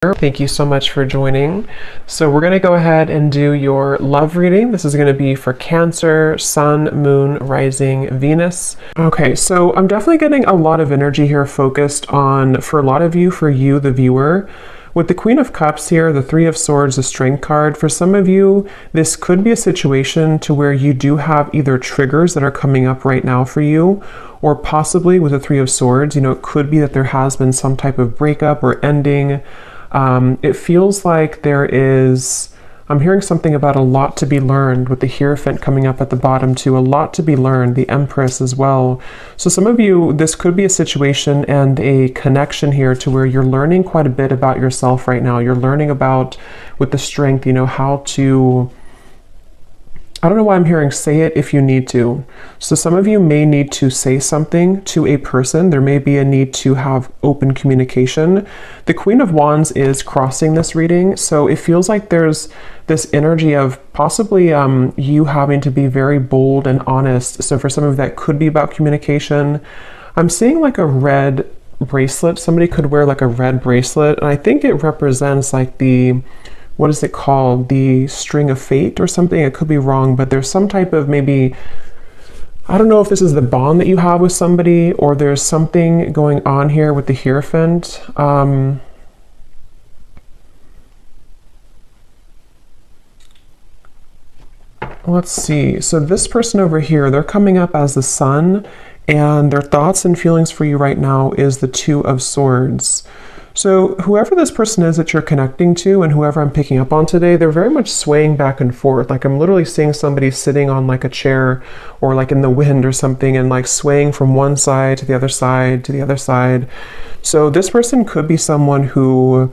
Thank you so much for joining. So we're going to go ahead and do your love reading. This is going to be for Cancer, Sun, Moon, Rising, Venus. Okay, so I'm definitely getting a lot of energy here focused on, for a lot of you, for you, the viewer. With the Queen of Cups here, the Three of Swords, the Strength card, for some of you, this could be a situation to where you do have either triggers that are coming up right now for you, or possibly with the Three of Swords, it could be that there has been some type of breakup or ending. It feels like I'm hearing something about a lot to be learned with the Hierophant coming up at the bottom too, a lot to be learned, the Empress as well. So some of you, this could be a situation and a connection here to where you're learning quite a bit about yourself right now. You're learning about, with the Strength, how to, I don't know why I'm hearing say it if you need to. So some of you may need to say something to a person. There may be a need to have open communication. The Queen of Wands is crossing this reading. So it feels like there's this energy of possibly you having to be very bold and honest. So for some of that could be about communication. I'm seeing like a red bracelet. Somebody could wear like a red bracelet. And I think it represents like what is it called? The string of fate or something? I could be wrong, but there's some type of maybe, I don't know if this is the bond that you have with somebody, or there's something going on here with the Hierophant. Let's see. So this person over here, they're coming up as the Sun, and their thoughts and feelings for you right now is the Two of Swords. So whoever this person is that you're connecting to, and whoever I'm picking up on today, they're very much swaying back and forth. Like I'm literally seeing somebody sitting on like a chair or like in the wind or something, and like swaying from one side to the other side to the other side. So this person could be someone who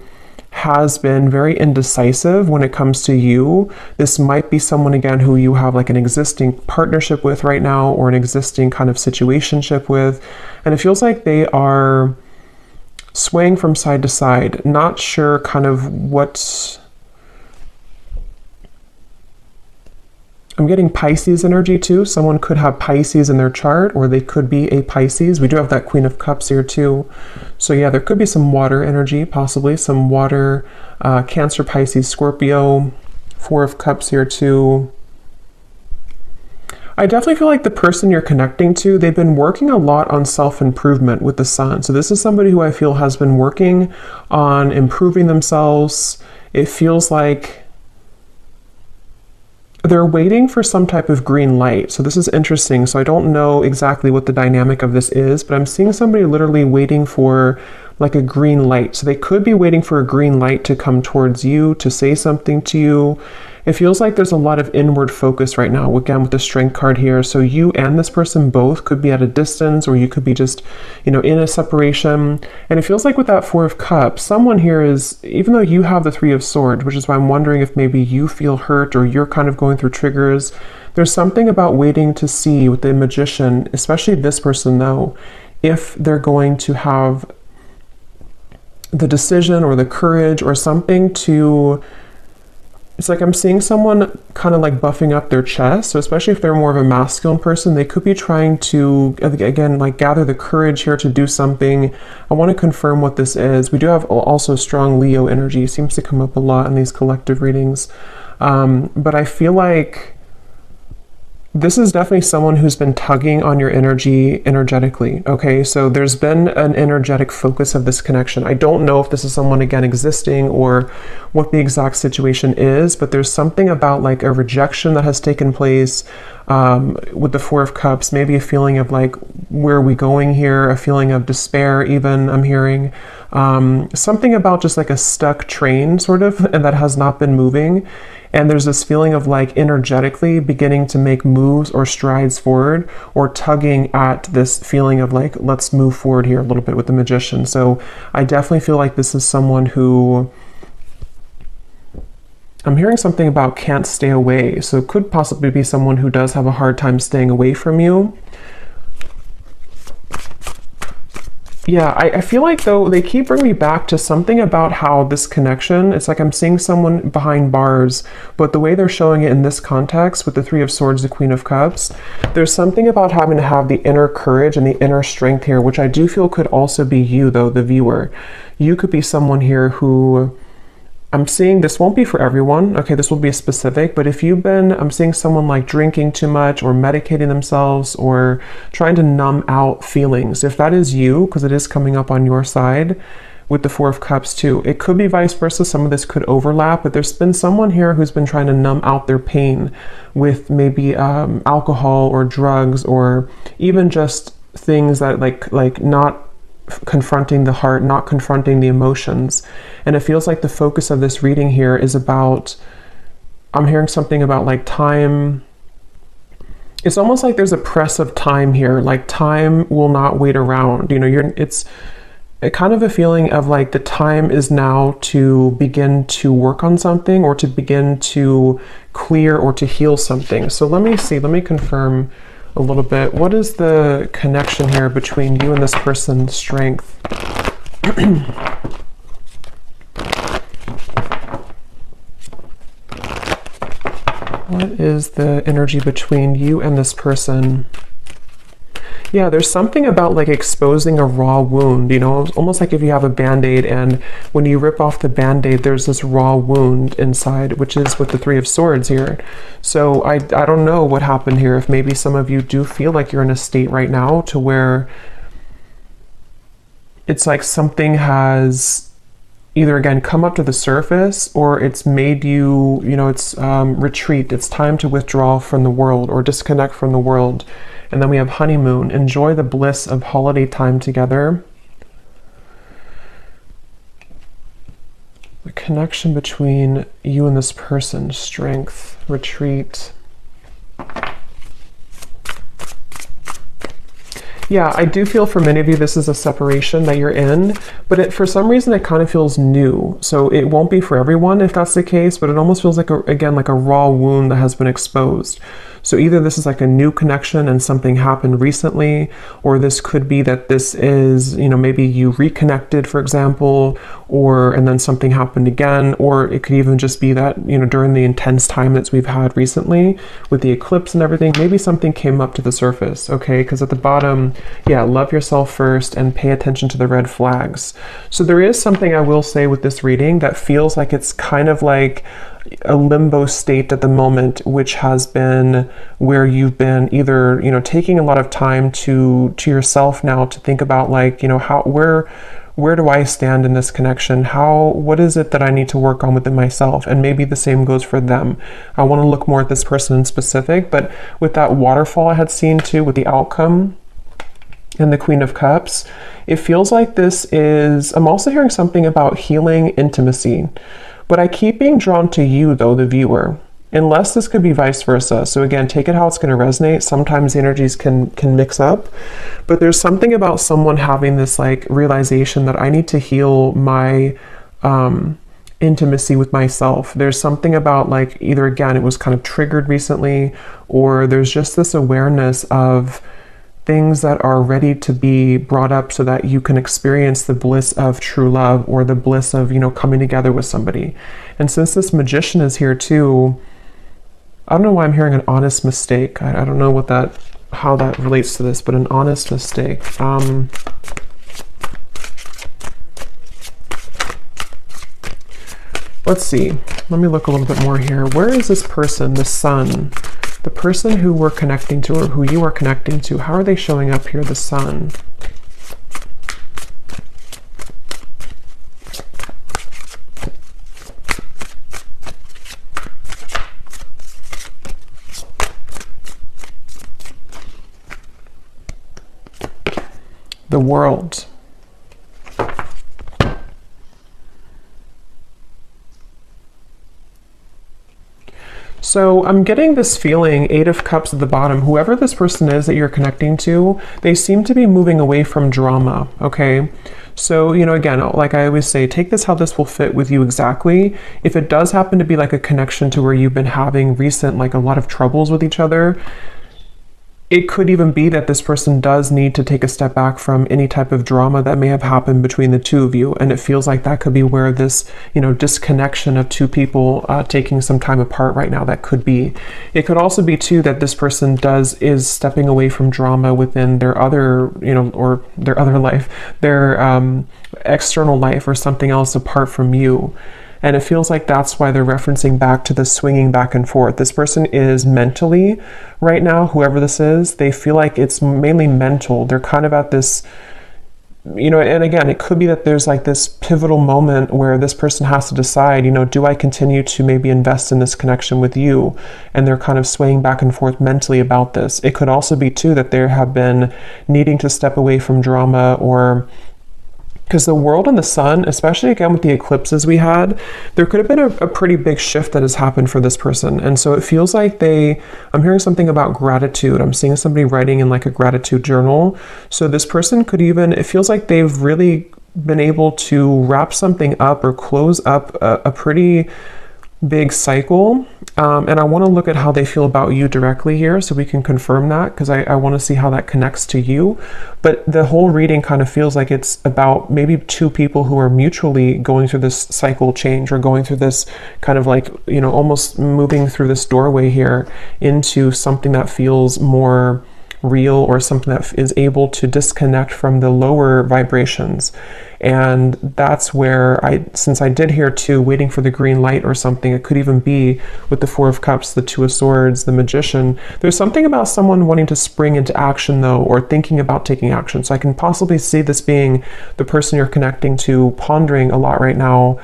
has been very indecisive when it comes to you. This might be someone, again, who you have like an existing partnership with right now, or an existing kind of situationship with. And it feels like they are swaying from side to side, not sure kind of what. I'm getting Pisces energy too. Someone could have Pisces in their chart, or they could be a Pisces. We do have that Queen of Cups here too. So yeah, there could be some water energy, possibly some water, Cancer, Pisces, Scorpio, Four of Cups here too. I definitely feel like the person you're connecting to, they've been working a lot on self-improvement with the Sun. So this is somebody who I feel has been working on improving themselves. It feels like they're waiting for some type of green light. So this is interesting. So I don't know exactly what the dynamic of this is, but I'm seeing somebody literally waiting for like a green light. So they could be waiting for a green light to come towards you, to say something to you. It feels like there's a lot of inward focus right now, again, with the Strength card here. So you and this person both could be at a distance, or you could be just, in a separation. And it feels like with that Four of Cups, someone here is, even though you have the Three of Swords, which is why I'm wondering if maybe you feel hurt or you're kind of going through triggers, there's something about waiting to see with the Magician, especially this person though, if they're going to have the decision or the courage or something to. It's like I'm seeing someone kind of like buffing up their chest. So especially if they're more of a masculine person, they could be trying to, again, like gather the courage here to do something. I want to confirm what this is. We do have also strong Leo energy. It seems to come up a lot in these collective readings. But I feel like this is definitely someone who's been tugging on your energy energetically. Okay, so there's been an energetic focus of this connection. I don't know if this is someone, again, existing or what the exact situation is, but there's something about like a rejection that has taken place with the Four of Cups, maybe a feeling of like, where are we going here? A feeling of despair even, I'm hearing. Something about just like a stuck train sort of, and that has not been moving. And there's this feeling of like energetically beginning to make moves or strides forward, or tugging at this feeling of like, let's move forward here a little bit with the Magician. So I definitely feel like this is someone who, I'm hearing something about can't stay away. So it could possibly be someone who does have a hard time staying away from you. Yeah, I feel like though they keep bringing me back to something about how this connection, it's like I'm seeing someone behind bars, but the way they're showing it in this context with the Three of Swords, the Queen of Cups, there's something about having to have the inner courage and the inner strength here, which I do feel could also be you though, the viewer. You could be someone here who, I'm seeing this won't be for everyone, okay, this will be specific, but if you've been, I'm seeing someone like drinking too much or medicating themselves or trying to numb out feelings. If that is you, because it is coming up on your side with the Four of Cups too, it could be vice versa. Some of this could overlap, but there's been someone here who's been trying to numb out their pain with maybe alcohol or drugs or even just things that like not confronting the heart, not confronting the emotions. And it feels like the focus of this reading here is about, I'm hearing something about like time. It's almost like there's a press of time here, like time will not wait around. You know, it's a kind of a feeling of like the time is now to begin to work on something or to begin to clear or to heal something. So let me see, let me confirm a little bit. What is the connection here between you and this person's strength? What is the energy between you and this person? Yeah, there's something about like exposing a raw wound, you know, almost like if you have a band-aid and when you rip off the band-aid, there's this raw wound inside, which is with the Three of Swords here. So I don't know what happened here. If maybe some of you do feel like you're in a state right now to where it's like something has either again come up to the surface or it's made you, you know, it's retreat. It's time to withdraw from the world or disconnect from the world. And then we have honeymoon. Enjoy the bliss of holiday time together. The connection between you and this person, strength, retreat. Yeah, I do feel for many of you this is a separation that you're in, but for some reason it kind of feels new. So it won't be for everyone if that's the case, but it almost feels like, again, like a raw wound that has been exposed. So either this is like a new connection and something happened recently, or this could be that this is, you know, maybe you reconnected, for example, and then something happened again, or it could even just be that, you know, during the intense time that we've had recently with the eclipse and everything, maybe something came up to the surface, okay? Because at the bottom, yeah, love yourself first and pay attention to the red flags. So there is something I will say with this reading that feels like it's kind of like a limbo state at the moment, which has been where you've been either, you know, taking a lot of time to yourself now to think about like, you know, where do I stand in this connection? What is it that I need to work on within myself? And maybe the same goes for them. I want to look more at this person in specific, but with that waterfall I had seen too, with the outcome and the Queen of Cups, it feels like this is, I'm also hearing something about healing intimacy. But I keep being drawn to you, though, the viewer, unless this could be vice versa. So again, take it how it's going to resonate. Sometimes the energies can mix up, but there's something about someone having this like realization that I need to heal my intimacy with myself. There's something about like either, again, it was kind of triggered recently, or there's just this awareness of things that are ready to be brought up so that you can experience the bliss of true love or the bliss of, you know, coming together with somebody. And since this Magician is here too, I don't know why I'm hearing an honest mistake. I don't know how that relates to this, but an honest mistake. Let's see. Let me look a little bit more here. Where is this person, the Sun? The person who we're connecting to or who you are connecting to, how are they showing up here, the Sun? The World. So I'm getting this feeling, Eight of Cups at the bottom, whoever this person is that you're connecting to, they seem to be moving away from drama, okay? So, you know, again, like I always say, take this how this will fit with you exactly. If it does happen to be like a connection to where you've been having like a lot of troubles with each other, it could even be that this person does need to take a step back from any type of drama that may have happened between the two of you. And it feels like that could be where this, disconnection of two people taking some time apart right now, that could be. It could also be too that this person is stepping away from drama within their other, or their other life, their external life or something else apart from you. And it feels like that's why they're referencing back to the swinging back and forth. This person is mentally, right now, whoever this is, they feel like it's mainly mental. They're kind of at this, and again, it could be that there's like this pivotal moment where this person has to decide, do I continue to maybe invest in this connection with you? And they're kind of swaying back and forth mentally about this. It could also be too that they have been needing to step away from drama, or because the world and the sun, especially again with the eclipses we had, there could have been a pretty big shift that has happened for this person. And so it feels like I'm hearing something about gratitude. I'm seeing somebody writing in like a gratitude journal. So this person could it feels like they've really been able to wrap something up or close up a pretty big cycle. And I want to look at how they feel about you directly here so we can confirm that, because I want to see how that connects to you. But the whole reading kind of feels like it's about maybe two people who are mutually going through this cycle change, or going through this kind of like, almost moving through this doorway here into something that feels more real, or something that is able to disconnect from the lower vibrations. And that's where since I did hear too, waiting for the green light or something, it could even be with the Four of Cups, the Two of Swords, the Magician. There's something about someone wanting to spring into action though, or thinking about taking action. So I can possibly see this being the person you're connecting to, pondering a lot right now,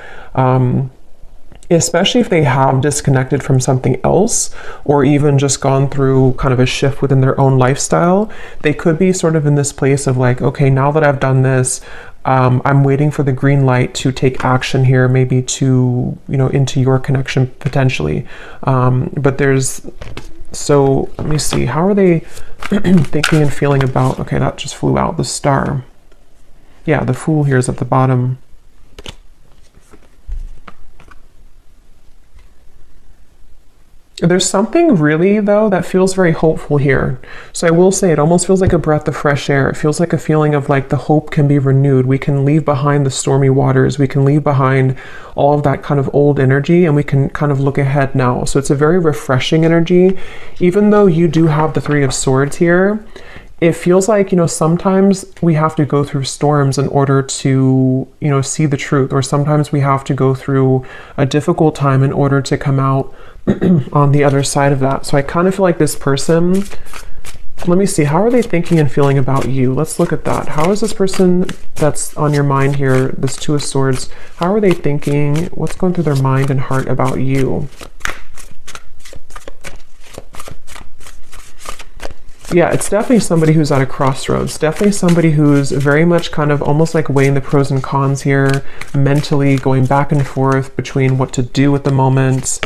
especially if they have disconnected from something else, or even just gone through kind of a shift within their own lifestyle. They could be sort of in this place of like, okay, now that I've done this, I'm waiting for the green light to take action here, maybe to, into your connection potentially. So let me see, how are they thinking and feeling about, okay, that just flew out, the Star. Yeah, the Fool here is at the bottom. There's something really, though, that feels very hopeful here. So I will say it almost feels like a breath of fresh air. It feels like a feeling of like the hope can be renewed. We can leave behind the stormy waters. We can leave behind all of that kind of old energy, and we can kind of look ahead now. So it's a very refreshing energy. Even though you do have the Three of Swords here, it feels like, sometimes we have to go through storms in order to, see the truth, or sometimes we have to go through a difficult time in order to come out on the other side of that. So I kind of feel like this person, let me see, how are they thinking and feeling about you? Let's look at that. How is this person that's on your mind here, this Two of Swords, how are they thinking? What's going through their mind and heart about you? Yeah, it's definitely somebody who's at a crossroads. Definitely somebody who's very much kind of almost like weighing the pros and cons here, mentally going back and forth between what to do at the moment.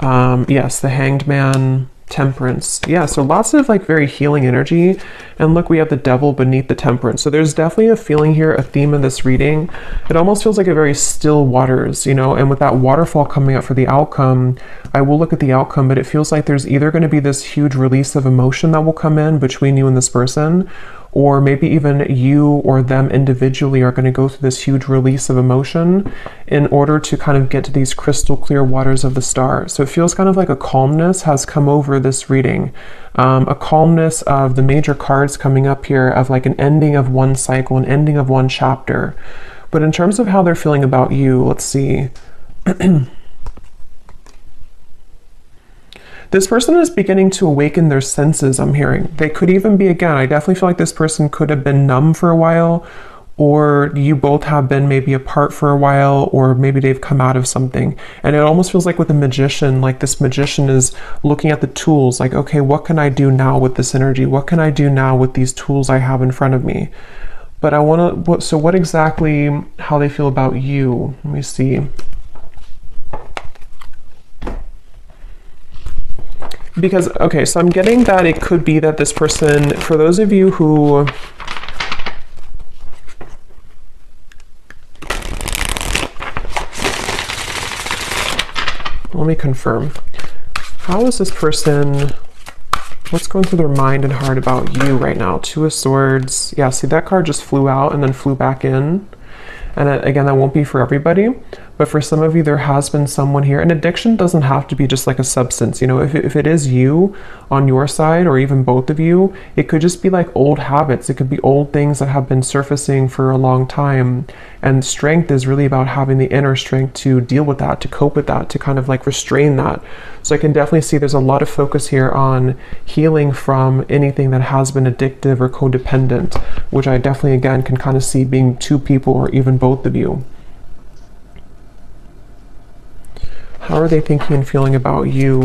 Yes, the Hanged Man, Temperance. Yeah, so lots of like very healing energy. And look, we have the Devil beneath the Temperance. So there's definitely a feeling here, a theme in this reading. It almost feels like a very still waters, and with that waterfall coming up for the outcome, I will look at the outcome, but it feels like there's either going to be this huge release of emotion that will come in between you and this person, or maybe even you or them individually are going to go through this huge release of emotion in order to kind of get to these crystal clear waters of the Star. So it feels kind of like a calmness has come over this reading, a calmness of the major cards coming up here, of like an ending of one cycle, an ending of one chapter. But in terms of how they're feeling about you, let's see. This person is beginning to awaken their senses, I'm hearing. They could even be, again, I definitely feel like this person could have been numb for a while, or you both have been maybe apart for a while, or maybe they've come out of something. And it almost feels like with a magician, like this magician is looking at the tools, like, okay, what can I do now with this energy? What can I do now with these tools I have in front of me? But I want to, so what exactly, how they feel about you? Let me see. Because, okay, so I'm getting that it could be that this person, for those of you who, let me confirm. How is this person What's going through their mind and heart about you right now? Two of Swords. Yeah, see, that card just flew out and then flew back in. And again, that won't be for everybody, but for some of you, there has been someone here. And addiction doesn't have to be just like a substance. You know, if it is you on your side, or even both of you, it could just be like old habits. It could be old things that have been surfacing for a long time. And strength is really about having the inner strength to deal with that, to cope with that, to kind of like restrain that. So I can definitely see there's a lot of focus here on healing from anything that has been addictive or codependent, which I definitely, again, can kind of see being two people or even both of you. How are they thinking and feeling about you?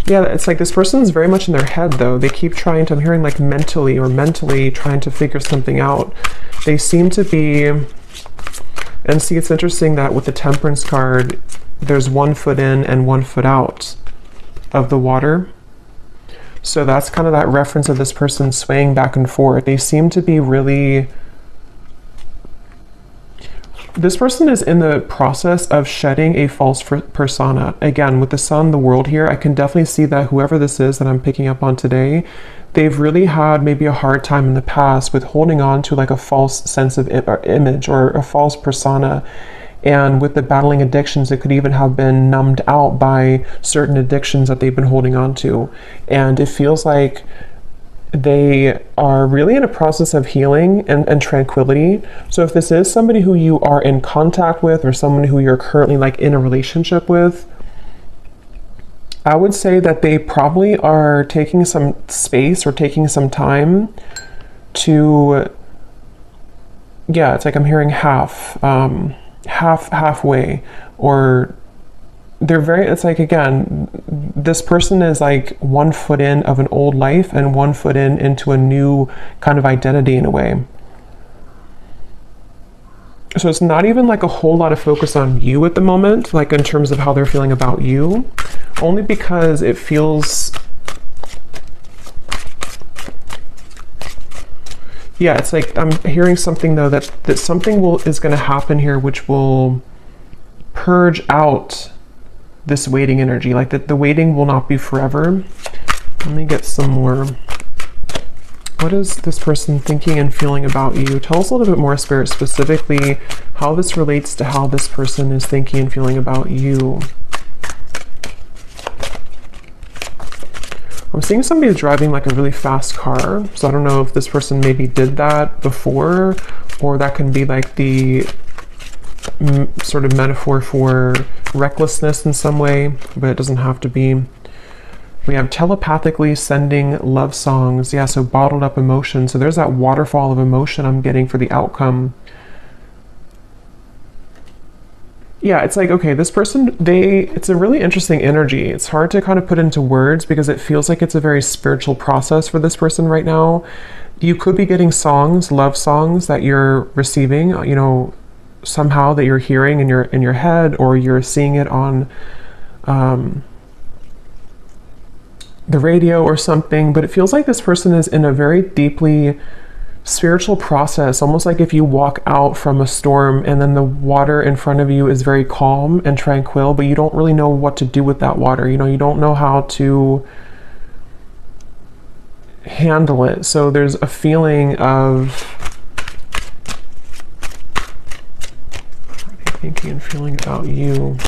Yeah, it's like this person's very much in their head, though. They keep trying to, I'm hearing like mentally trying to figure something out. They seem to be, and see, it's interesting that with the Temperance card, there's 1 foot in and 1 foot out of the water. So that's kind of that reference of this person swaying back and forth. They seem to be really, this person is in the process of shedding a false persona. Again, with the Sun, the world here, I can definitely see that whoever this is that I'm picking up on today, they've really had maybe a hard time in the past with holding on to like a false sense of image or a false persona. And with the battling addictions, it could even have been numbed out by certain addictions that they've been holding on to. And it feels like they are really in a process of healing and tranquility. So if this is somebody who you are in contact with, or someone who you're currently like in a relationship with, I would say that they probably are taking some space or taking some time to, yeah, it's like I'm hearing halfway, or they're very, it's like, again, this person is like 1 foot in of an old life and 1 foot into a new kind of identity in a way. So it's not even like a whole lot of focus on you at the moment, like in terms of how they're feeling about you, only because it feels, yeah, it's like I'm hearing something though that something is going to happen here which will purge out this waiting energy, like that the waiting will not be forever. Let me get some more. What is this person thinking and feeling about you? Tell us a little bit more, Spirit, specifically how this relates to how this person is thinking and feeling about you. I'm seeing somebody driving like a really fast car. So I don't know if this person maybe did that before, or that can be like the sort of metaphor for recklessness in some way, but it doesn't have to be. We have telepathically sending love songs. Yeah, so bottled up emotion. So there's that waterfall of emotion I'm getting for the outcome. Yeah, it's like, okay, this person, it's a really interesting energy. It's hard to kind of put into words because it feels like it's a very spiritual process for this person right now. You could be getting songs, love songs that you're receiving, you know, somehow that you're hearing in your head, or you're seeing it on the radio or something. But it feels like this person is in a very deeply spiritual process, almost like if you walk out from a storm and then the water in front of you is very calm and tranquil, but you don't really know what to do with that water. You know, you don't know how to handle it. So there's a feeling of thinking and feeling about you.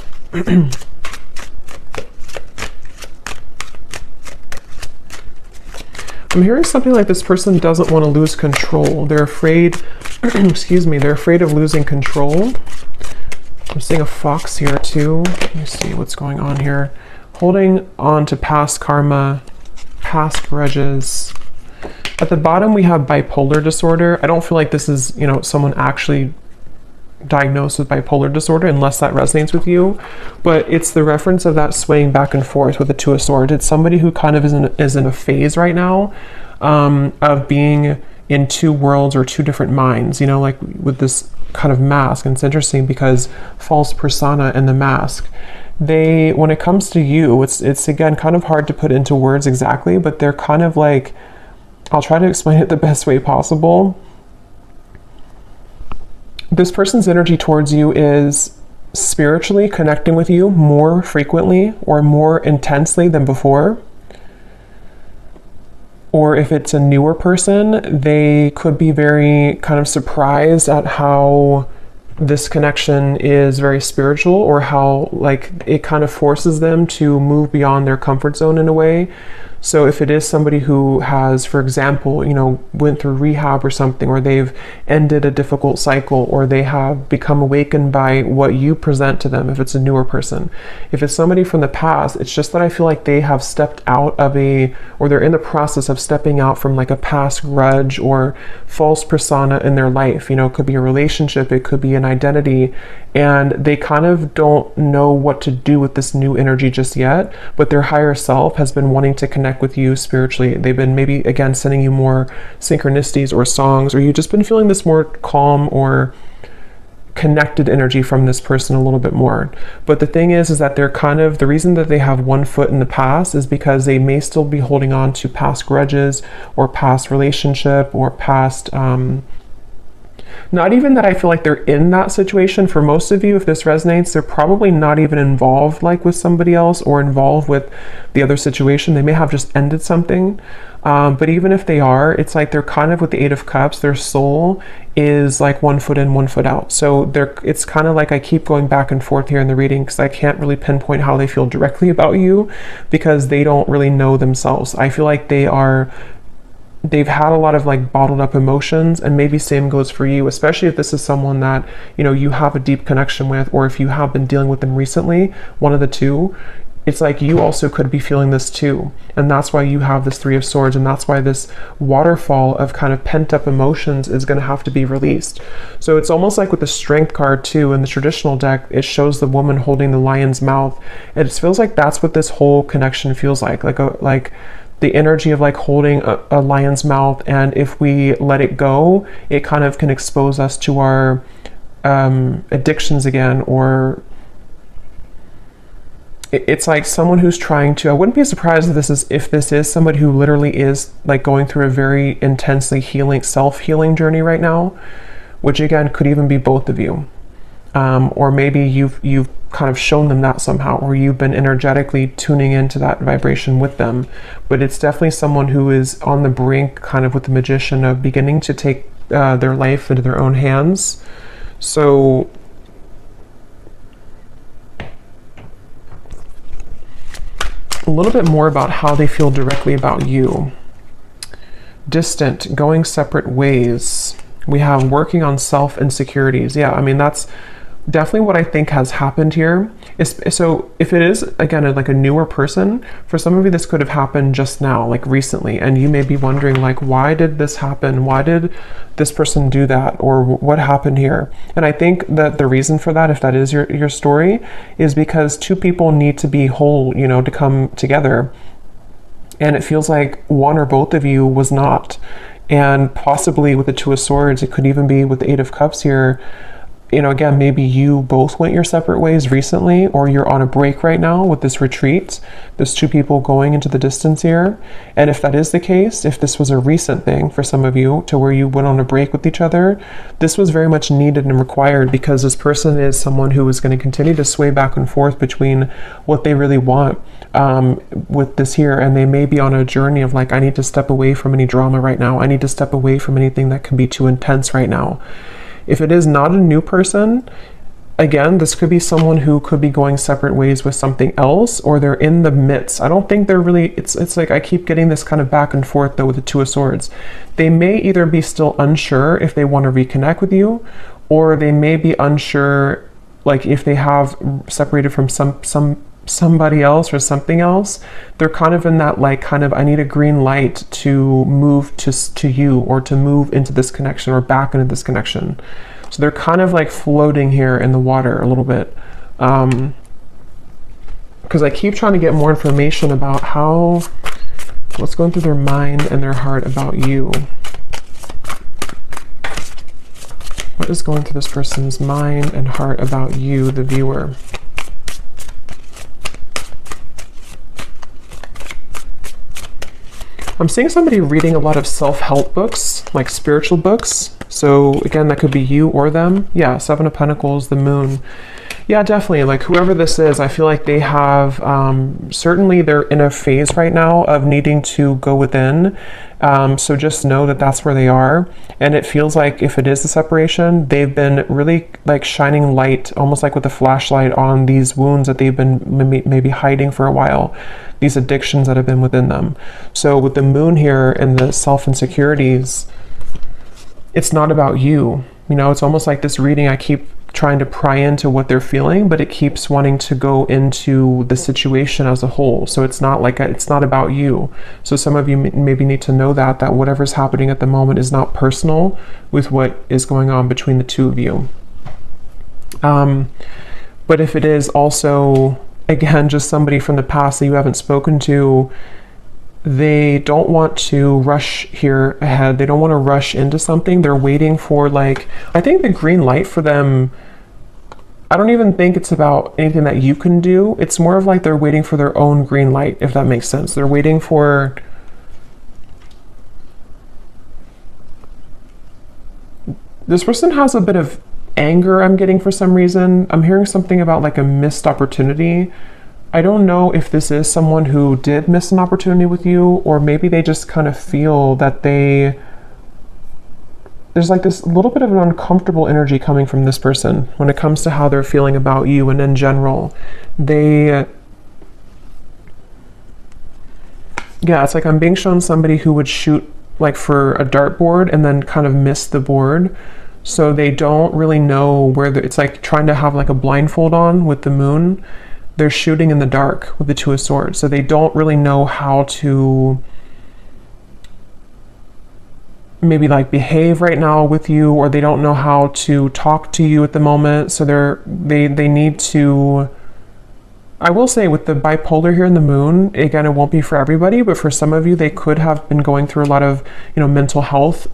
I'm hearing something like this person doesn't want to lose control. They're afraid, excuse me, they're afraid of losing control. I'm seeing a fox here too. Let me see what's going on here. Holding on to past karma, past grudges. At the bottom we have bipolar disorder. I don't feel like this is, you know, someone actually diagnosed with bipolar disorder, unless that resonates with you, but it's the reference of that swaying back and forth with the Two of Swords. It's somebody who kind of is in a phase right now of being in two worlds or two different minds, you know, like with this kind of mask. And it's interesting because false persona and the mask, when it comes to you, it's again kind of hard to put into words exactly, but they're kind of like, I'll try to explain it the best way possible. This person's energy towards you is spiritually connecting with you more frequently or more intensely than before. Or if it's a newer person, they could be very kind of surprised at how this connection is very spiritual, or how like it kind of forces them to move beyond their comfort zone in a way. So if it is somebody who has, for example, went through rehab or something, or they've ended a difficult cycle, or they have become awakened by what you present to them, if it's a newer person. If it's somebody from the past, it's just that I feel like they have stepped out of or they're in the process of stepping out from like a past grudge or false persona in their life. It could be a relationship, it could be an identity, and they kind of don't know what to do with this new energy just yet, but their higher self has been wanting to connect with you spiritually. They've been maybe again sending you more synchronicities or songs, or you've just been feeling this more calm or connected energy from this person a little bit more. But the thing is that they're kind of, the reason that they have one foot in the past is because they may still be holding on to past grudges or past relationship or past not even that I feel like they're in that situation. For most of you, if this resonates, they're probably not even involved like with somebody else or involved with the other situation. They may have just ended something. But even if they are, it's like they're kind of with the Eight of Cups, their soul is like one foot in, one foot out. So it's kind of like I keep going back and forth here in the reading because I can't really pinpoint how they feel directly about you because they don't really know themselves. I feel like they've had a lot of like bottled up emotions, and maybe same goes for you, especially if this is someone that you have a deep connection with, or if you have been dealing with them recently, one of the two. It's like you also could be feeling this too, and that's why you have this Three of Swords, and that's why this waterfall of kind of pent up emotions is going to have to be released. So it's almost like with the Strength card too in the traditional deck, it shows the woman holding the lion's mouth, and it feels like that's what this whole connection feels like the energy of like holding a lion's mouth, and if we let it go, it kind of can expose us to our addictions again, or it's like someone who's trying to, I wouldn't be surprised if this is somebody who literally is like going through a very intensely self-healing journey right now, which again could even be both of you. Or maybe you've kind of shown them that somehow, or you've been energetically tuning into that vibration with them. But it's definitely someone who is on the brink, kind of with the Magician, of beginning to take their life into their own hands. So a little bit more about how they feel directly about you. Distant, going separate ways. We have working on self-insecurities. Yeah, I mean, that's definitely what I think has happened here. So if it is, again, like a newer person, for some of you, this could have happened just now, like recently, and you may be wondering, like, why did this happen? Why did this person do that? Or what happened here? And I think that the reason for that, if that is your story, is because two people need to be whole, to come together. And it feels like one or both of you was not. And possibly with the Two of Swords, it could even be with the Eight of Cups here. Again, maybe you both went your separate ways recently, or you're on a break right now with this retreat. There's two people going into the distance here. And if that is the case, if this was a recent thing for some of you to where you went on a break with each other, this was very much needed and required, because this person is someone who is going to continue to sway back and forth between what they really want with this here. And they may be on a journey of like, I need to step away from any drama right now. I need to step away from anything that can be too intense right now. If it is not a new person, again, this could be someone who could be going separate ways with something else, or they're in the midst. I don't think they're really, it's like I keep getting this kind of back and forth though with the Two of Swords. They may either be still unsure if they want to reconnect with you, or they may be unsure, like if they have separated from somebody else or something else. They're kind of in that like kind of, I need a green light to move to you, or to move into this connection or back into this connection. So they're kind of like floating here in the water a little bit, because I keep trying to get more information about what's going through their mind and their heart about you. What is going through this person's mind and heart about you, the viewer? I'm seeing somebody reading a lot of self-help books, like spiritual books. So again, that could be you or them. Yeah, Seven of Pentacles, the Moon. Yeah, definitely. Like whoever this is, I feel like they have, certainly they're in a phase right now of needing to go within. So just know that that's where they are. And it feels like if it is the separation, they've been really like shining light, almost like with a flashlight on these wounds that they've been maybe hiding for a while, these addictions that have been within them. So with the moon here and the self-insecurities, it's not about you. You know, it's almost like this reading, I keep trying to pry into what they're feeling, but it keeps wanting to go into the situation as a whole. So it's not like it's not about you. So some of you maybe need to know that whatever's happening at the moment is not personal with what is going on between the two of you. But if it is also, again, just somebody from the past that you haven't spoken to, they don't want to rush here ahead. They don't want to rush into something. They're waiting for, like, I think the green light for them, I don't even think it's about anything that you can do. It's more of like they're waiting for their own green light, if that makes sense. They're waiting for, this person has a bit of anger I'm getting for some reason. I'm hearing something about like a missed opportunity. I don't know if this is someone who did miss an opportunity with you, or maybe they just kind of feel that there's like this little bit of an uncomfortable energy coming from this person when it comes to how they're feeling about you. And in general, yeah, it's like I'm being shown somebody who would shoot like for a dartboard and then kind of miss the board. So they don't really know where it's like trying to have like a blindfold on with the moon. They're shooting in the dark with the Two of Swords. So they don't really know how to maybe like behave right now with you, or they don't know how to talk to you at the moment. So they need to, I will say with the bipolar here in the moon, again, it won't be for everybody, but for some of you, they could have been going through a lot of, mental health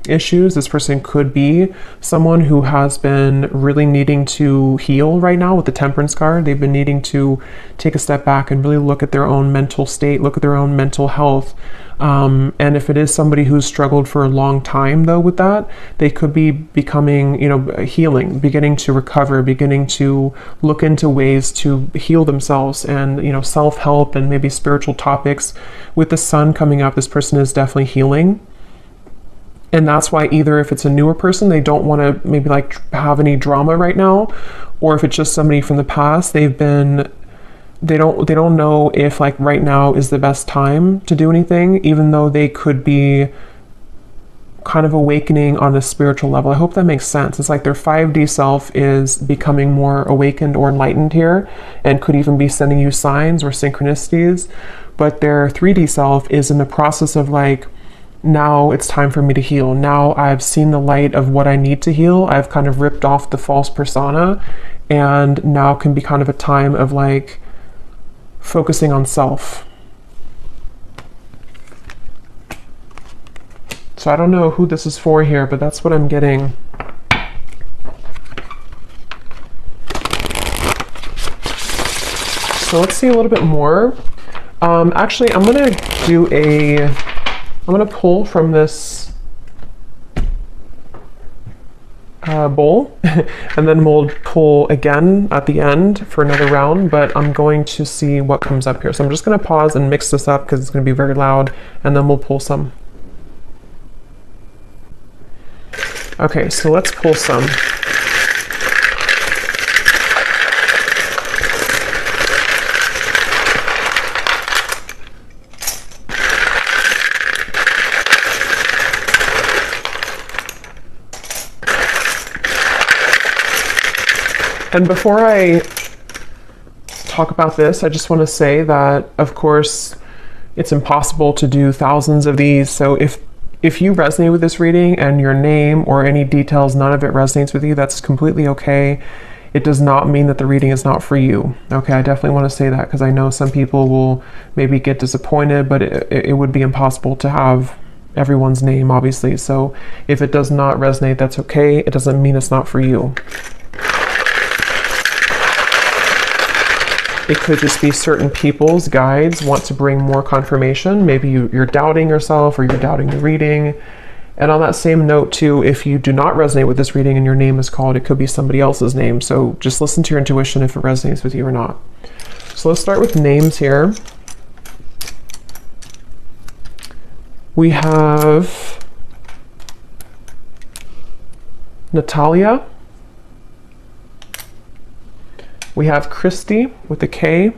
issues. This person could be someone who has been really needing to heal right now with the Temperance card. They've been needing to take a step back and really look at their own mental state, look at their own mental health. And if it is somebody who's struggled for a long time, though, with that, they could be becoming, healing, beginning to recover, beginning to look into ways to heal themselves and, self-help and maybe spiritual topics. With the sun coming up, this person is definitely healing. And that's why either if it's a newer person, they don't want to maybe like have any drama right now, or if it's just somebody from the past, they don't know if like right now is the best time to do anything, even though they could be kind of awakening on a spiritual level. I hope that makes sense. It's like their 5D self is becoming more awakened or enlightened here, and could even be sending you signs or synchronicities. But their 3D self is in the process of like, now it's time for me to heal. Now I've seen the light of what I need to heal. I've kind of ripped off the false persona, and now can be kind of a time of like focusing on self. So I don't know who this is for here, but that's what I'm getting. So let's see a little bit more. Actually, I'm gonna pull from this bowl, and then we'll pull again at the end for another round, but I'm going to see what comes up here. So I'm just going to pause and mix this up because it's going to be very loud, and then we'll pull some. Okay, so let's pull some. And before I talk about this, I just want to say that, of course, it's impossible to do thousands of these. So if you resonate with this reading and your name or any details, none of it resonates with you, that's completely okay. It does not mean that the reading is not for you. Okay, I definitely want to say that because I know some people will maybe get disappointed, but it would be impossible to have everyone's name, obviously. So if it does not resonate, that's okay. It doesn't mean it's not for you. It could just be certain people's guides want to bring more confirmation. Maybe you're doubting yourself, or you're doubting the reading, And on that same note too, if you do not resonate with this reading and your name is called, it could be somebody else's name. So just listen to your intuition if it resonates with you or not. So let's start with names here. We have Natalia. We have Christy with a K.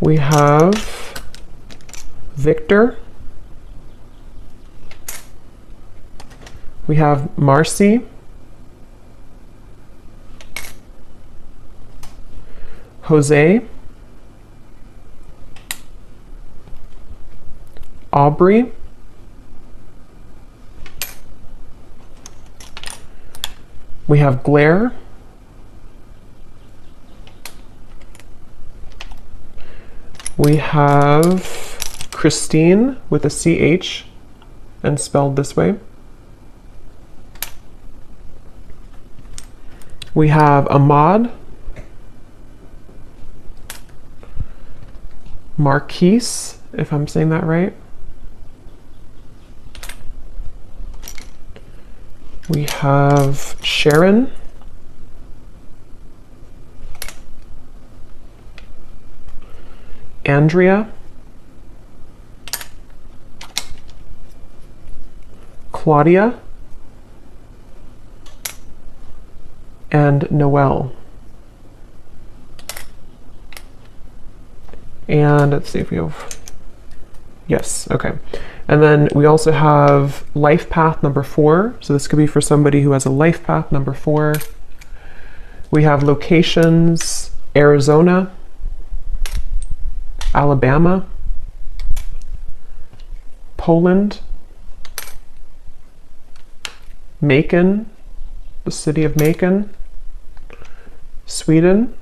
We have Victor. We have Marcy. Jose. Aubrey. We have Blair. We have Christine with a CH and spelled this way. We have Ahmad. Marquise, if I'm saying that right. We have Sharon. Andrea. Claudia. And Noelle. And let's see if we have, yes, okay. And then we also have life path number 4. So this could be for somebody who has a life path number 4. We have locations, Arizona, Alabama, Poland, Macon, the city of Macon, Sweden,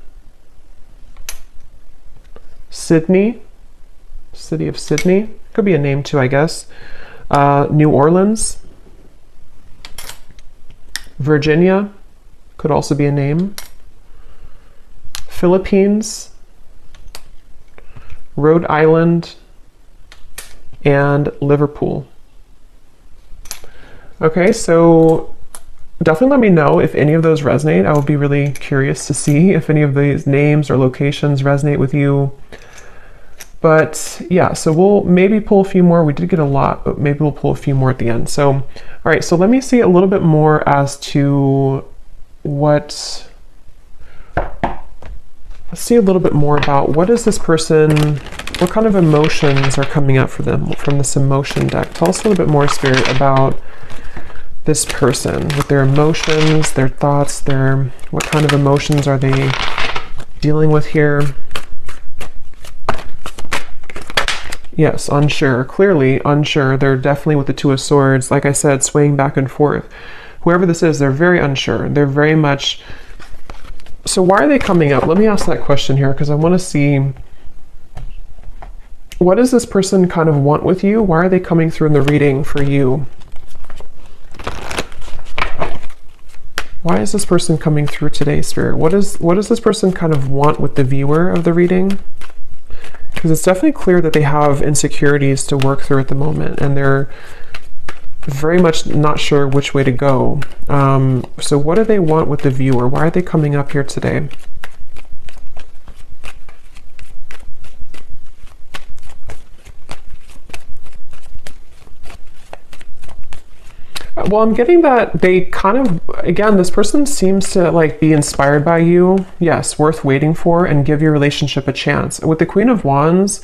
Sydney, city of Sydney, could be a name too, I guess. New Orleans, Virginia, could also be a name. Philippines, Rhode Island, and Liverpool. Okay, so definitely let me know if any of those resonate. I would be really curious to see if any of these names or locations resonate with you. But yeah, so we'll maybe pull a few more. We did get a lot, but maybe we'll pull a few more at the end. So, all right, so let me see a little bit more as to let's see a little bit more about what is this person, what kind of emotions are coming up for them from this emotion deck. Tell us a little bit more, Spirit, about this person with their emotions, their thoughts, what kind of emotions are they dealing with here? Yes, unsure, clearly unsure. They're definitely with the Two of Swords, like I said, swaying back and forth. Whoever this is, they're very unsure. They're very much, so why are they coming up? Let me ask that question here, because I want to see, what does this person kind of want with you? Why are they coming through in the reading for you? Why is this person coming through today, Spirit? What does this person kind of want with the viewer of the reading? Because it's definitely clear that they have insecurities to work through at the moment, and they're very much not sure which way to go. So what do they want with the viewer? Why are they coming up here today? Well, I'm getting that they kind of, again, this person seems to like be inspired by you. Yes, worth waiting for, and give your relationship a chance. With the Queen of Wands,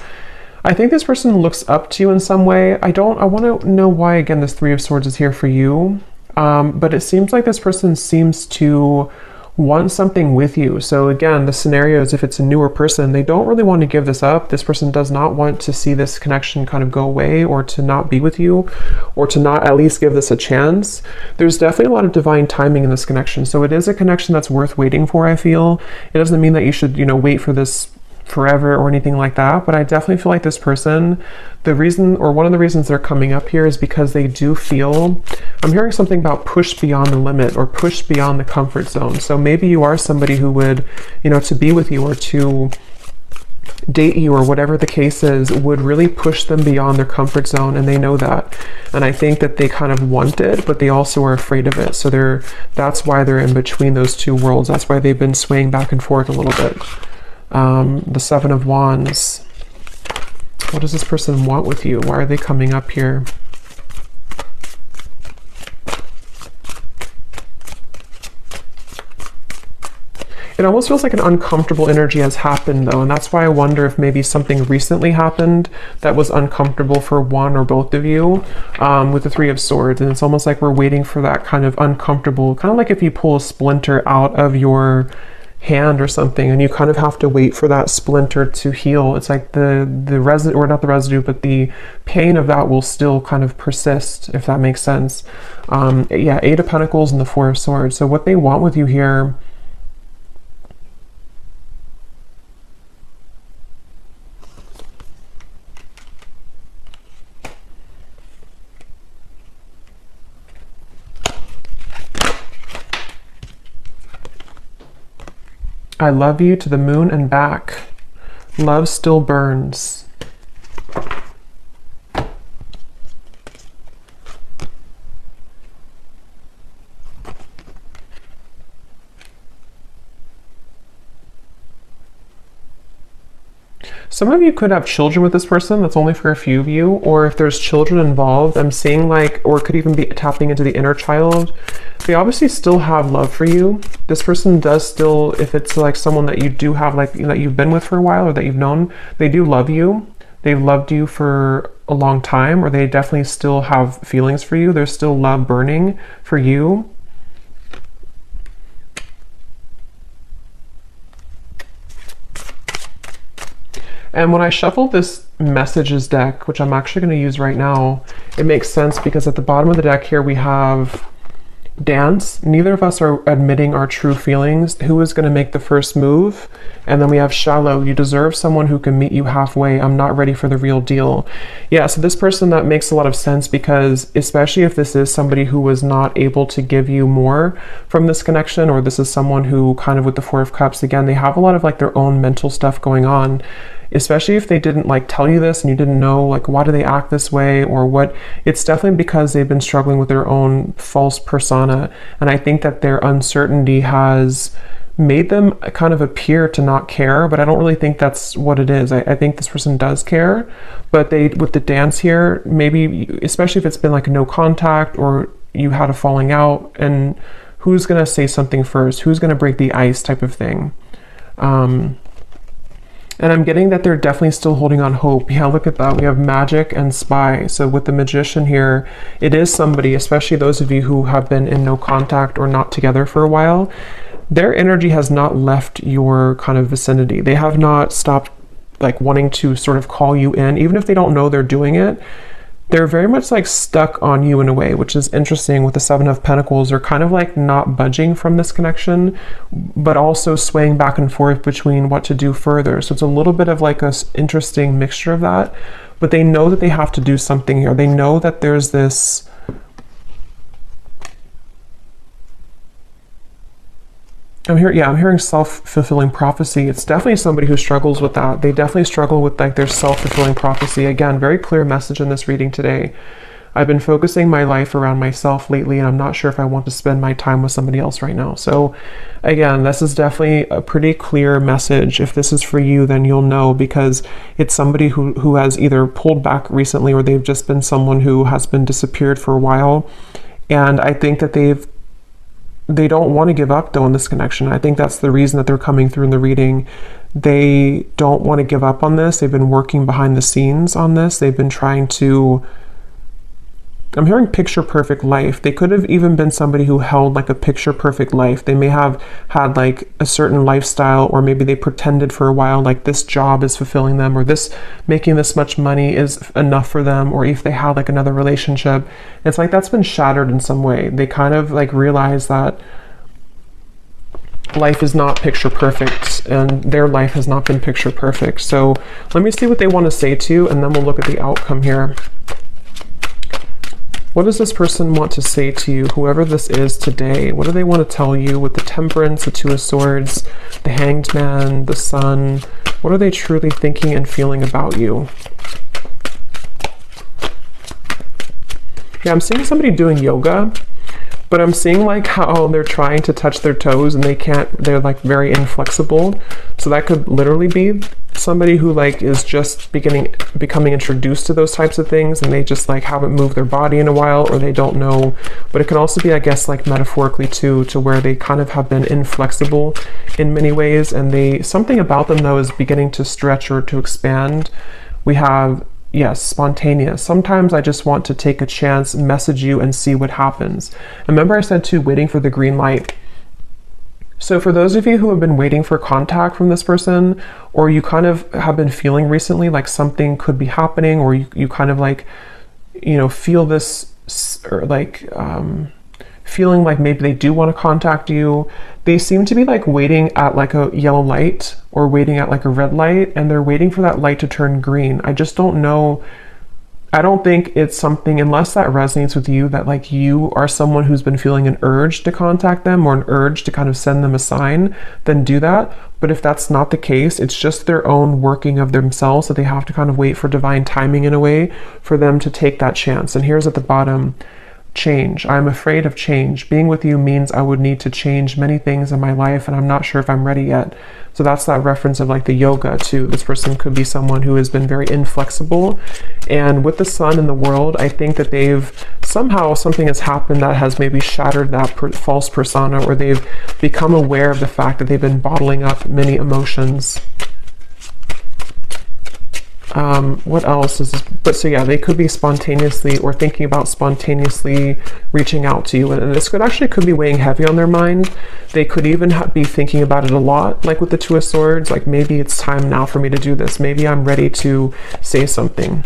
I think this person looks up to you in some way. I want to know why, again, this Three of Swords is here for you. But it seems like this person seems to want something with you. So again, the scenario is if it's a newer person, they don't really want to give this up. This person does not want to see this connection kind of go away, or to not be with you, or to not at least give this a chance. There's definitely a lot of divine timing in this connection. So it is a connection that's worth waiting for, I feel. It doesn't mean that you should, wait for this forever or anything like that, but I definitely feel like this person, the reason, or one of the reasons they're coming up here, is because they do feel, I'm hearing something about push beyond the limit, or push beyond the comfort zone. So maybe you are somebody who would, to be with you, or to date you or whatever the case is would really push them beyond their comfort zone, and they know that. And I think that they kind of want it, but they also are afraid of it. So that's why they're in between those two worlds. That's why they've been swaying back and forth a little bit. The Seven of Wands. What does this person want with you? Why are they coming up here? It almost feels like an uncomfortable energy has happened though, and that's why I wonder if maybe something recently happened that was uncomfortable for one or both of you, with the Three of Swords. And it's almost like we're waiting for that kind of uncomfortable, kind of like if you pull a splinter out of your hand or something, and you kind of have to wait for that splinter to heal. It's like the residue, or not the residue, but the pain of that will still kind of persist, if that makes sense. Yeah, Eight of Pentacles and the Four of Swords. So what they want with you here, I love you to the moon and back. Love still burns. Some of you could have children with this person. That's only for a few of you. Or if there's children involved, I'm seeing like, or it could even be tapping into the inner child. They obviously still have love for you. This person does still, if it's like someone that you do have, like that you've been with for a while or that you've known, they do love you. They've loved you for a long time, or they definitely still have feelings for you. There's still love burning for you. And when I shuffled this messages deck, which I'm actually going to use right now, it makes sense because at the bottom of the deck here we have dance. Neither of us are admitting our true feelings. Who is going to make the first move? And then we have shallow. You deserve someone who can meet you halfway. I'm not ready for the real deal. Yeah, so this person, that makes a lot of sense, because especially if this is somebody who was not able to give you more from this connection, or this is someone who kind of with the Four of Cups, again, they have a lot of like their own mental stuff going on. Especially if they didn't like tell you this and you didn't know like why do they act this way or what, it's definitely because they've been struggling with their own false persona. And I think that their uncertainty has made them kind of appear to not care, but I don't really think that's what it is. I think this person does care, but they, with the dance here, maybe, especially if it's been like no contact or you had a falling out, and who's gonna say something first? Who's gonna break the ice type of thing? And I'm getting that they're definitely still holding on hope. Yeah, look at that. We have Magic and Spy. So with the Magician here, it is somebody, especially those of you who have been in no contact or not together for a while, their energy has not left your kind of vicinity. They have not stopped like wanting to sort of call you in, even if they don't know they're doing it. They're very much like stuck on you in a way, which is interesting. With the Seven of Pentacles, they're kind of like not budging from this connection, but also swaying back and forth between what to do further. So it's a little bit of like a interesting mixture of that, but they know that they have to do something here. They know that there's this, I'm hearing self-fulfilling prophecy. It's definitely somebody who struggles with that. They definitely struggle with like their self-fulfilling prophecy. Again, very clear message in this reading today. I've been focusing my life around myself lately, and I'm not sure if I want to spend my time with somebody else right now. So again, this is definitely a pretty clear message. If this is for you, then you'll know, because it's somebody who has either pulled back recently, or they've just been someone who has been disappeared for a while. And I think that they don't want to give up though in this connection. I think that's the reason that they're coming through in the reading. They don't want to give up on this. They've been working behind the scenes on this. They've been trying to, I'm hearing picture perfect life. They could have even been somebody who held like a picture perfect life. They may have had like a certain lifestyle, or maybe they pretended for a while like this job is fulfilling them, or this making this much money is enough for them, or if they had like another relationship. It's like that's been shattered in some way. They kind of like realize that life is not picture perfect, and their life has not been picture perfect. So let me see what they want to say to you, and then we'll look at the outcome here. What does this person want to say to you, whoever this is today? What do they want to tell you with the Temperance, the Two of Swords, the Hanged Man, the Sun, What are they truly thinking and feeling about you? Yeah, I'm seeing somebody doing yoga, but I'm seeing like how they're trying to touch their toes and they can't, they're like very inflexible. So that could literally be somebody who like is just becoming introduced to those types of things, and they just like haven't moved their body in a while, or they don't know. But it can also be, I guess, like metaphorically too, to where they kind of have been inflexible in many ways, and they, something about them though is beginning to stretch or to expand. We have, yes, spontaneous. Sometimes I just want to take a chance, message you, and see what happens. Remember I said too, waiting for the green light. So for those of you who have been waiting for contact from this person, or you kind of have been feeling recently like something could be happening, or you kind of like, you know, feel this, or like feeling like maybe they do want to contact you, they seem to be like waiting at like a yellow light or waiting at like a red light, and they're waiting for that light to turn green. I just don't know. I don't think it's something, unless that resonates with you, that like you are someone who's been feeling an urge to contact them or an urge to kind of send them a sign, then do that. But if that's not the case, it's just their own working of themselves, that they have to kind of wait for divine timing in a way for them to take that chance. And here's at the bottom, change. I'm afraid of change. Being with you means I would need to change many things in my life, and I'm not sure if I'm ready yet. So that's that reference of like the yoga too. This person could be someone who has been very inflexible, and with the sun in the world, I think that they've somehow, something has happened that has maybe shattered that false persona, or they've become aware of the fact that they've been bottling up many emotions. What else is this? But so yeah, they could be spontaneously, or thinking about spontaneously reaching out to you, and this could be weighing heavy on their mind. They could even be thinking about it a lot, like with the Two of Swords, like maybe it's time now for me to do this, maybe I'm ready to say something.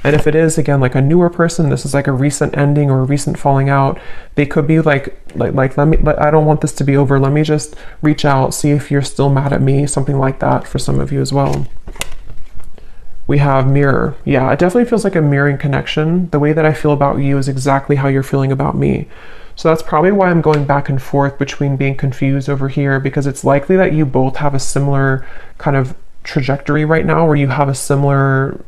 And if it is, again, like a newer person, this is like a recent ending or a recent falling out, they could be like I don't want this to be over, let me just reach out, see if you're still mad at me, something like that for some of you as well. We have mirror. Yeah, it definitely feels like a mirroring connection. The way that I feel about you is exactly how you're feeling about me. So that's probably why I'm going back and forth between being confused over here, because it's likely that you both have a similar kind of trajectory right now, where you have a similar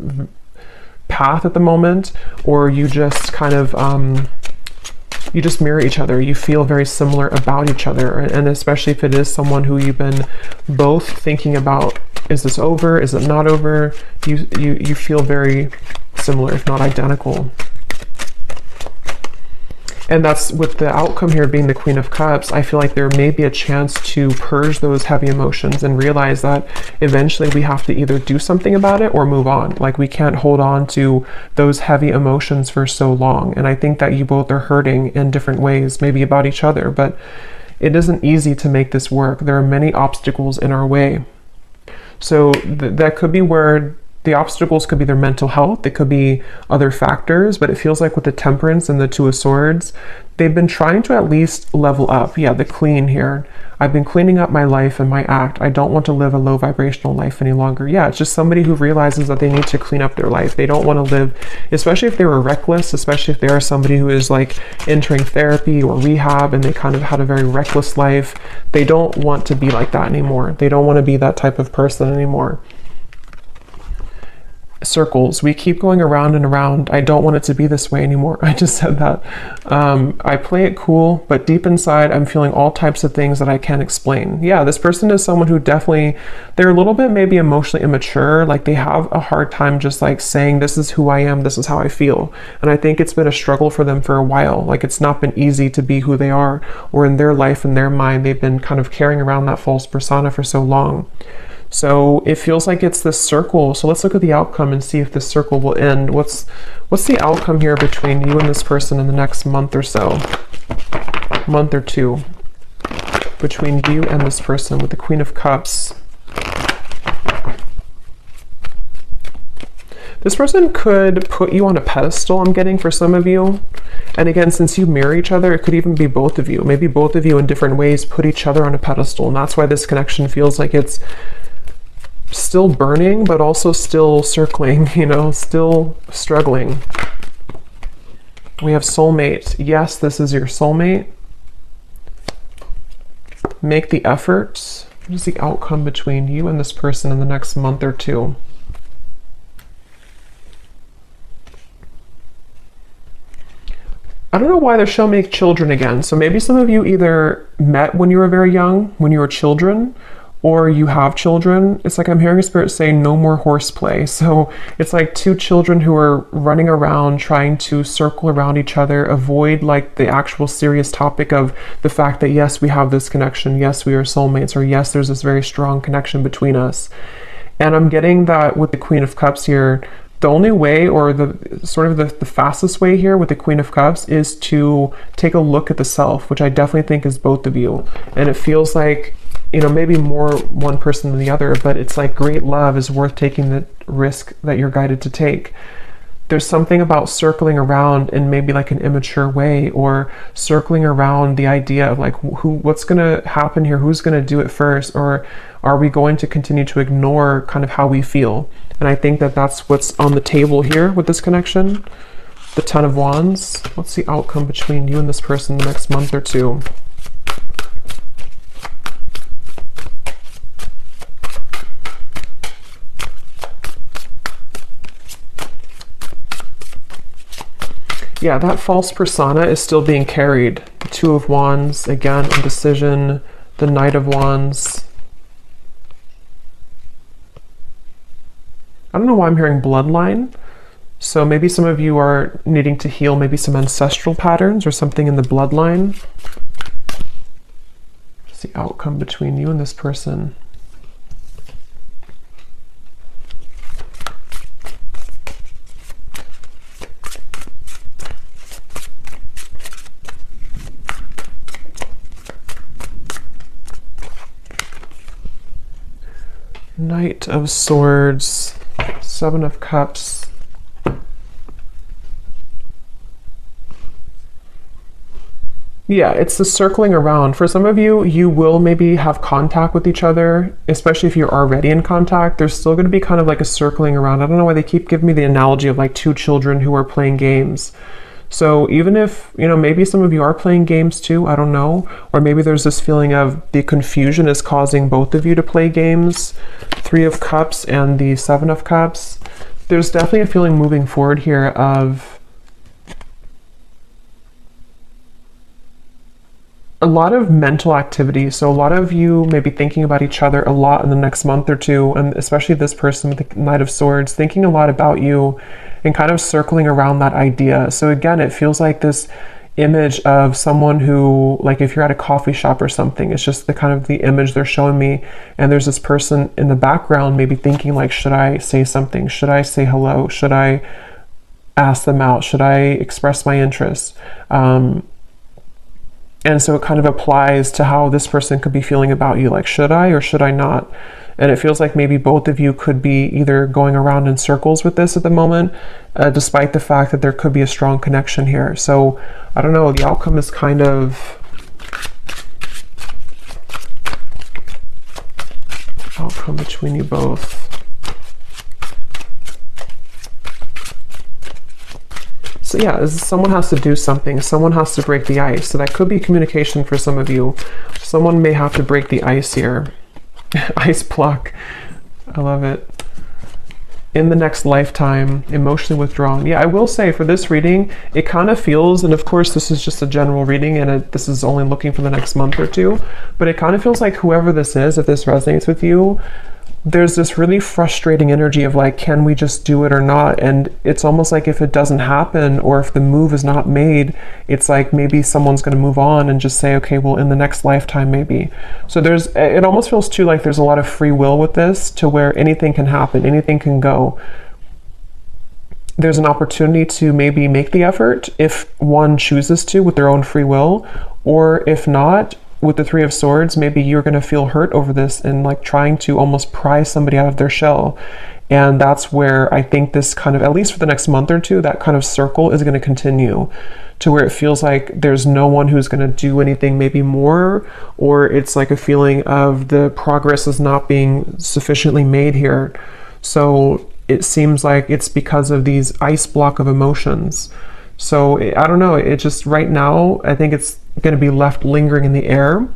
path at the moment, or you just kind of you just mirror each other. You feel very similar about each other, and especially if it is someone who you've been both thinking about, is this over, is it not over, you feel very similar, if not identical. And that's with the outcome here being the Queen of Cups. I feel like there may be a chance to purge those heavy emotions and realize that eventually we have to either do something about it or move on. Like, we can't hold on to those heavy emotions for so long. And I think that you both are hurting in different ways, maybe about each other, but it isn't easy to make this work. There are many obstacles in our way. So that could be where the obstacles could be their mental health, it could be other factors, but it feels like with the Temperance and the Two of Swords, they've been trying to at least level up. Yeah, the clean here. I've been cleaning up my life and my act. I don't want to live a low vibrational life any longer. Yeah, it's just somebody who realizes that they need to clean up their life. They don't want to live, especially if they were reckless, especially if they are somebody who is like entering therapy or rehab and they kind of had a very reckless life. They don't want to be like that anymore. They don't want to be that type of person anymore. Circles, we keep going around and around. I don't want it to be this way anymore. I just said that. I play it cool, but deep inside I'm feeling all types of things that I can't explain. Yeah, this person is someone who definitely, they're a little bit maybe emotionally immature. Like, they have a hard time just like saying, this is who I am, this is how I feel. And I think it's been a struggle for them for a while. Like, it's not been easy to be who they are, or in their life, in their mind, they've been kind of carrying around that false persona for so long. So it feels like it's this circle. So let's look at the outcome and see if this circle will end. What's the outcome here between you and this person in the next month or so? Month or two. Between you and this person with the Queen of Cups. This person could put you on a pedestal, I'm getting, for some of you. And again, since you mirror each other, it could even be both of you. Maybe both of you in different ways put each other on a pedestal. And that's why this connection feels like it's still burning, but also still circling, you know, still struggling. We have soulmate. Yes, this is your soulmate. Make the effort. What is the outcome between you and this person in the next month or two? I don't know why they're showing me children again. So maybe some of you either met when you were very young, when you were children, or you have children. It's like I'm hearing a spirit say no more horseplay. So it's like two children who are running around trying to circle around each other, avoid like the actual serious topic of the fact that yes, we have this connection, yes, we are soulmates, or yes, there's this very strong connection between us. And I'm getting that with the Queen of Cups here, the only way, or the sort of the fastest way here with the Queen of Cups, is to take a look at the self, which I definitely think is both of you. And it feels like, you know, maybe more one person than the other, but it's like great love is worth taking the risk that you're guided to take. There's something about circling around in maybe like an immature way, or circling around the idea of like what's going to happen here, who's going to do it first, or are we going to continue to ignore kind of how we feel? And I think that that's what's on the table here with this connection. The Ten of Wands. What's the outcome between you and this person the next month or two? Yeah, that false persona is still being carried. The Two of Wands, again, indecision, the Knight of Wands. I don't know why I'm hearing bloodline. So maybe some of you are needing to heal maybe some ancestral patterns or something in the bloodline. What's the outcome between you and this person? Knight of Swords, Seven of Cups. Yeah, it's the circling around. For some of you, you will maybe have contact with each other, especially if you're already in contact. There's still going to be kind of like a circling around. I don't know why they keep giving me the analogy of like two children who are playing games. So even if, you know, maybe some of you are playing games too, I don't know. Or maybe there's this feeling of the confusion is causing both of you to play games. Three of Cups and the Seven of Cups. There's definitely a feeling moving forward here of a lot of mental activity. So a lot of you may be thinking about each other a lot in the next month or two, and especially this person with the Knight of Swords, thinking a lot about you and kind of circling around that idea. So again, it feels like this image of someone who, like if you're at a coffee shop or something, it's just the kind of the image they're showing me, and there's this person in the background maybe thinking like, should I say something? Should I say hello? Should I ask them out? Should I express my interest? And so it kind of applies to how this person could be feeling about you, like, should I or should I not? And it feels like maybe both of you could be either going around in circles with this at the moment, despite the fact that there could be a strong connection here. So I don't know, the outcome is kind of outcome between you both. So yeah, someone has to do something. Someone has to break the ice. So that could be communication for some of you. Someone may have to break the ice here. Ice block. I love it. In the next lifetime, emotionally withdrawn. Yeah, I will say for this reading, it kind of feels, and of course this is just a general reading and this is only looking for the next month or two, but it kind of feels like whoever this is, if this resonates with you, there's this really frustrating energy of like, can we just do it or not? And it's almost like if it doesn't happen or if the move is not made, it's like maybe someone's going to move on and just say, okay, well, in the next lifetime, maybe. So it almost feels too like there's a lot of free will with this, to where anything can happen, anything can go. There's an opportunity to maybe make the effort if one chooses to with their own free will, or if not, with the Three of Swords, maybe you're going to feel hurt over this and like trying to almost pry somebody out of their shell. And that's where I think this kind of, at least for the next month or two, that kind of circle is going to continue, to where it feels like there's no one who's going to do anything maybe more, or it's like a feeling of the progress is not being sufficiently made here. So it seems like it's because of these ice block of emotions. So I don't know, it just right now, I think it's going to be left lingering in the air.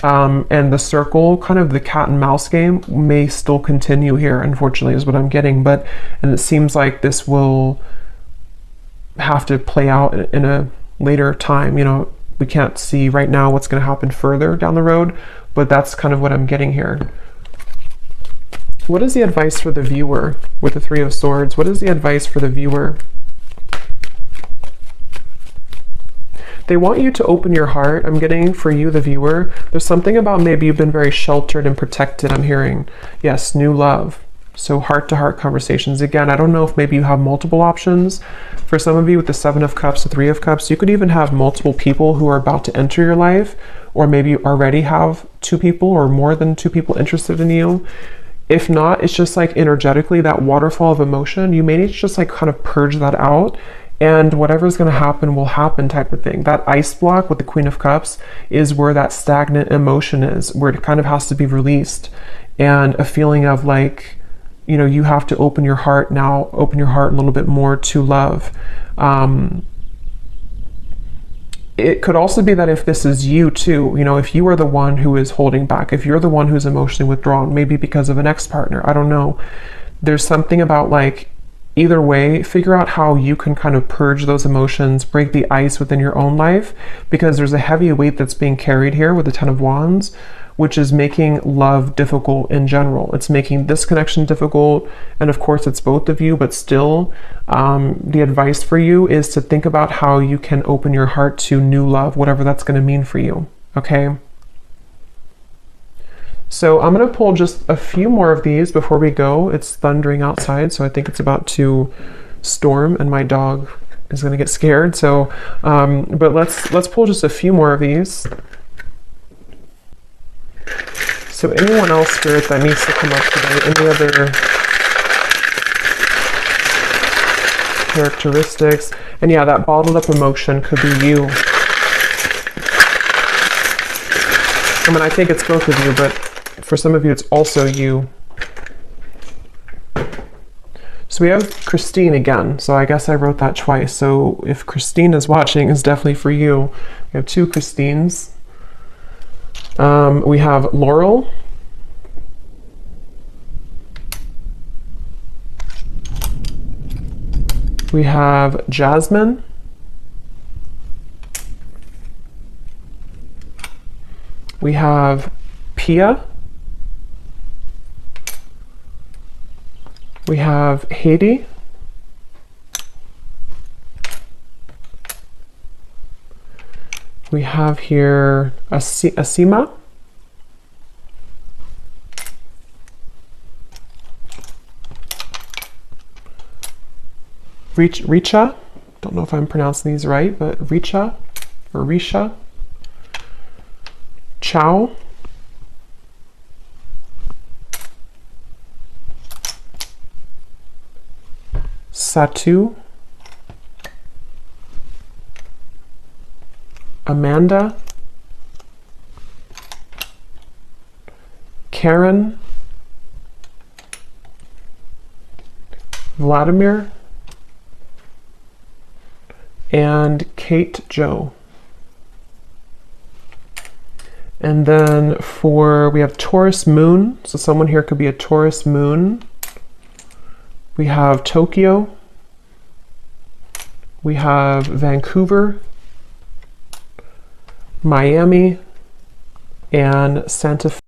And the circle, kind of the cat and mouse game, may still continue here, unfortunately, is what I'm getting. And it seems like this will have to play out in a later time. You know, we can't see right now what's going to happen further down the road, but that's kind of what I'm getting here. What is the advice for the viewer with the Three of Swords? What is the advice for the viewer? They want you to open your heart. I'm getting for you, the viewer. There's something about maybe you've been very sheltered and protected, I'm hearing. Yes, new love. So heart-to-heart conversations. Again, I don't know if maybe you have multiple options. For some of you with the Seven of Cups, the Three of Cups, you could even have multiple people who are about to enter your life, or maybe you already have two people or more than two people interested in you. If not, it's just like energetically, that waterfall of emotion, you may need to just like kind of purge that out, and whatever's going to happen will happen type of thing. That ice block with the Queen of Cups is where that stagnant emotion is, where it kind of has to be released, and a feeling of like, you know, you have to open your heart now, open your heart a little bit more to love. It could also be that if this is you too, you know, if you are the one who is holding back, if you're the one who's emotionally withdrawn, maybe because of an ex-partner, I don't know. There's something about like, either way, figure out how you can kind of purge those emotions, break the ice within your own life, because there's a heavy weight that's being carried here with the Ten of Wands, which is making love difficult in general. It's making this connection difficult, and of course it's both of you, but still, the advice for you is to think about how you can open your heart to new love, whatever that's going to mean for you, okay? So I'm going to pull just a few more of these before we go. It's thundering outside, so I think it's about to storm, and my dog is going to get scared. So, but let's pull just a few more of these. So anyone else, Spirit, that needs to come up today, any other characteristics? And yeah, that bottled up emotion could be you. I mean, I think it's both of you, but for some of you, it's also you. So we have Christine again. So I guess I wrote that twice. So if Christine is watching, it's definitely for you. We have two Christines. We have Laurel. We have Jasmine. We have Pia. We have Haiti. We have here Asima. Richa. Don't know if I'm pronouncing these right, but Richa or Risha. Chow. Satu. Amanda. Karen. Vladimir. And Kate Joe. And then we have Taurus Moon. So someone here could be a Taurus Moon. We have Tokyo. We have Vancouver, Miami, and Santa Fe.